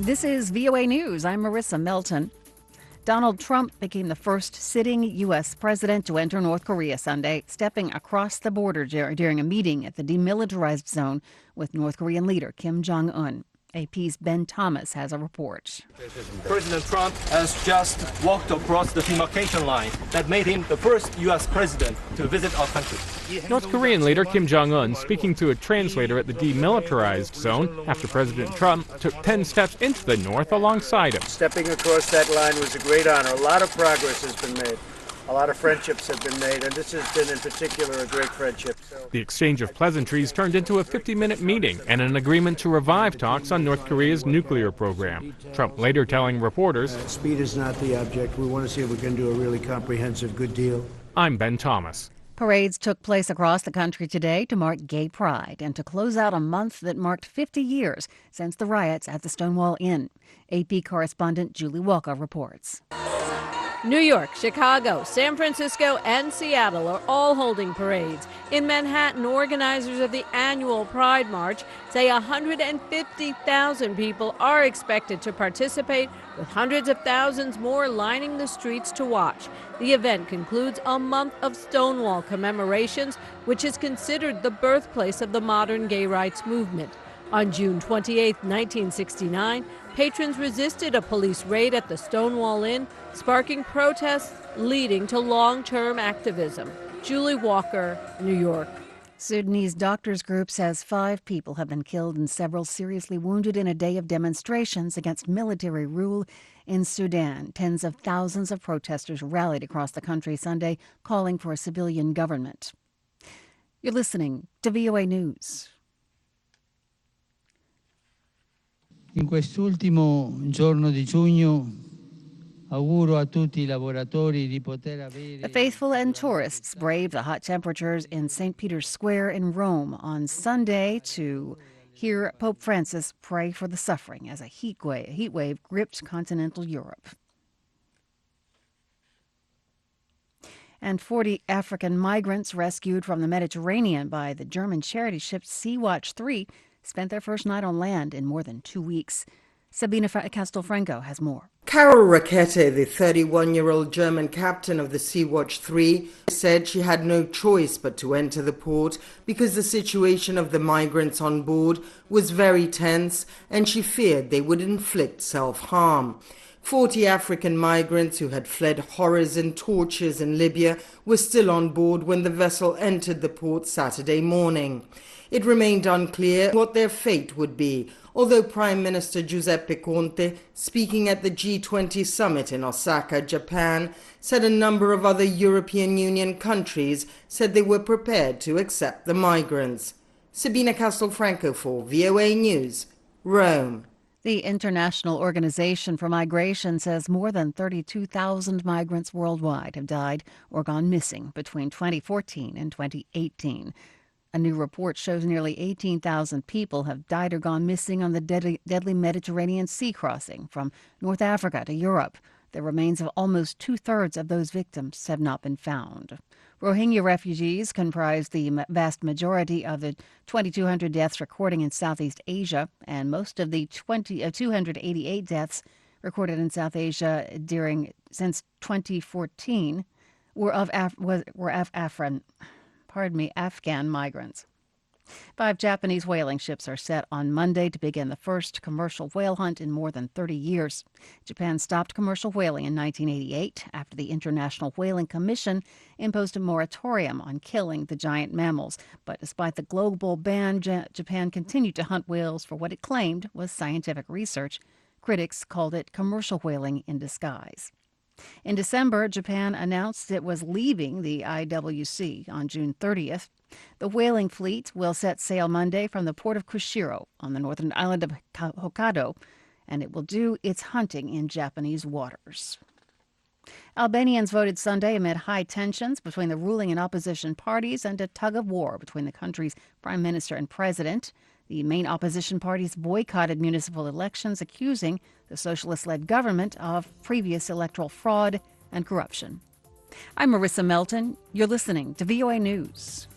This is VOA News. I'm Marissa Melton. Donald Trump became the first sitting U.S. president to enter North Korea Sunday, stepping across the border during a meeting at the demilitarized zone with North Korean leader Kim Jong-un. AP's Ben Thomas has a report. President Trump has just walked across the demarcation line that made him the first U.S. president to visit our country. North Korean leader Kim Jong-un speaking to a translator at the demilitarized zone after President Trump took 10 steps into the north alongside him. Stepping across that line was a great honor. A lot of progress has been made. A lot of friendships have been made, and this has been in particular a great friendship. The exchange of pleasantries turned into a 50-minute meeting and an agreement to revive talks on North Korea's nuclear program. Trump later telling reporters, Speed is not the object. We want to see if we can do a really comprehensive good deal. I'm Ben Thomas. Parades took place across the country today to mark Gay Pride and to close out a month that marked 50 years since the riots at the Stonewall Inn. AP correspondent Julie Walker reports. New York, Chicago, San Francisco, and Seattle are all holding parades. In Manhattan, organizers of the annual Pride March say 150,000 people are expected to participate, with hundreds of thousands more lining the streets to watch. The event concludes a month of Stonewall commemorations, which is considered the birthplace of the modern gay rights movement. On June 28, 1969, patrons resisted a police raid at the Stonewall Inn, sparking protests leading to long-term activism. Julie Walker, New York. Sudanese doctors group says 5 people have been killed and several seriously wounded in a day of demonstrations against military rule in Sudan. Tens of thousands of protesters rallied across the country Sunday, calling for a civilian government. You're listening to VOA News. In quest'ultimo giorno di giugno auguro a tutti I lavoratori di poter avere. The faithful and tourists braved the hot temperatures in St. Peter's Square in Rome on Sunday to hear Pope Francis pray for the suffering as a heat wave gripped continental Europe. And 40 African migrants rescued from the Mediterranean by the German charity ship Sea-Watch 3 spent their first night on land in more than 2 weeks. Sabina Castelfranco has more. Carol Rackete, the 31-year-old German captain of the Sea-Watch 3, said she had no choice but to enter the port because the situation of the migrants on board was very tense and she feared they would inflict self-harm. 40 African migrants who had fled horrors and tortures in Libya were still on board when the vessel entered the port Saturday morning. It remained unclear what their fate would be, although Prime Minister Giuseppe Conte, speaking at the G20 summit in Osaka, Japan, said a number of other European Union countries said they were prepared to accept the migrants. Sabina Castelfranco for VOA News, Rome. The International Organization for Migration says more than 32,000 migrants worldwide have died or gone missing between 2014 and 2018. A new report shows nearly 18,000 people have died or gone missing on the deadly Mediterranean sea crossing from North Africa to Europe. The remains of almost 2/3 of those victims have not been found. Rohingya refugees comprise the vast majority of the 2,200 deaths recorded in Southeast Asia, and most of the 288 deaths recorded in South Asia since 2014 were of Afghan migrants. 5 Japanese whaling ships are set on Monday to begin the first commercial whale hunt in more than 30 years. Japan stopped commercial whaling in 1988 after the International Whaling Commission imposed a moratorium on killing the giant mammals. But despite the global ban, Japan continued to hunt whales for what it claimed was scientific research. Critics called it commercial whaling in disguise. In December, Japan announced it was leaving the IWC on June 30th. The whaling fleet will set sail Monday from the port of Kushiro on the northern island of Hokkaido, and it will do its hunting in Japanese waters. Albanians voted Sunday amid high tensions between the ruling and opposition parties and a tug-of-war between the country's prime minister and president. The main opposition parties boycotted municipal elections, accusing the socialist-led government of previous electoral fraud and corruption. I'm Marissa Melton. You're listening to VOA News.